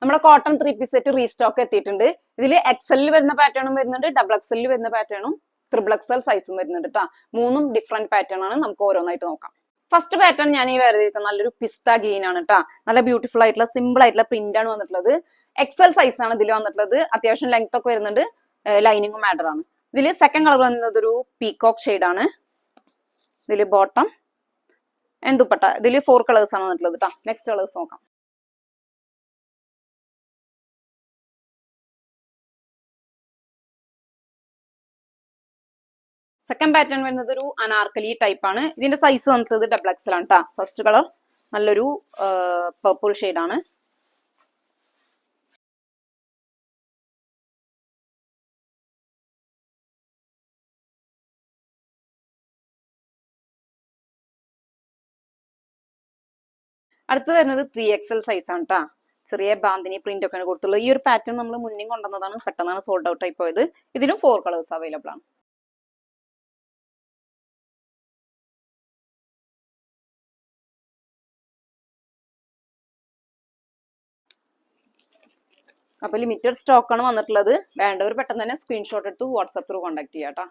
നമ്മുടെ cotton 3 piece set restock എത്തിയിട്ടുണ്ട്. ഇതിൽ എക്സലിൽ വരുന്ന പാറ്റേണും വരുന്നുണ്ട്, ഡബിൾ എക്സലിൽ വരുന്ന പാറ്റേണും ട്രിപ്പിൾ എക്സൽ സൈസും വരുന്നുണ്ട് കേട്ടോ. 3 ഡിഫറെന്റ് പാറ്റേൺ ആണ്. നമുക്ക് ഓരോന്നായിട്ട് നോക്കാം. ഫസ്റ്റ് പാറ്റേൺ ഞാൻ ഈ വേർതിരിക്കുന്നത് നല്ലൊരു പിസ്ത ഗ്രീൻ ആണ് കേട്ടോ. നല്ല ബ്യൂട്ടിഫുൾ ആയിട്ടുള്ള സിമ്പിൾ ആയിട്ടുള്ള പ്രിന്റ് ആണ് വന്നിട്ടുള്ളത്. എക്സൽ സൈസ് ആണ് ഇതിൽ വന്നിട്ടുള്ളത്. അത്യാവശ്യം ലെങ്ത് ഒക്കെ വരുന്നുണ്ട്. ലൈനിങ്ങും മാറ്റർ ആണ്. ഇതിൽ സെക്കൻഡ് കളർ വന്നത് ഒരു പീകോക്ക് ഷെയ്ഡ് ആണ്. ഇതിൽ ബോട്ടം ആൻഡ് ദുപ്പട്ട. ഇതിൽ 4 കളേഴ്സ് ആണ് വന്നിട്ടുള്ളത് കേട്ടോ. നെക്സ്റ്റ് കളേഴ്സ് നോക്കാം. സെക്കൻഡ് പാറ്റേൺ വരുന്നത് ഒരു അനാർക്കലി ടൈപ്പ് ആണ്. ഇതിന്റെ സൈസ് വന്നിട്ടുള്ളത് ഡബിൾ എക്സൽ ആണ് കേട്ടോ. ഫസ്റ്റ് കളർ നല്ലൊരു പർപ്പിൾ ഷെയ്ഡ് ആണ്. അടുത്ത് വരുന്നത് 3XL സൈസ് ആണ് കേട്ടോ. ചെറിയ ബാന്തിനി പ്രിന്റ് ഒക്കെയാണ് കൊടുത്തുള്ളത്. ഈ ഒരു പാറ്റേൺ നമ്മൾ മുന്നേ കൊണ്ടുവന്നതാണ്. പെട്ടെന്നാണ് സോൾഡ് ഔട്ട് ആയി പോയത്. ഇതിലും 4 കളേഴ്സ് അവൈലബിൾ ആണ്. അപ്പൊ ലിമിറ്റഡ് സ്റ്റോക്ക് ആണ് വന്നിട്ടുള്ളത്. വേണ്ടവർ പെട്ടെന്ന് തന്നെ സ്ക്രീൻഷോട്ട് എടുത്ത് വാട്സ്ആപ്പ് ത്രൂ കോൺടാക്ട് ചെയ്യാം കേട്ടോ.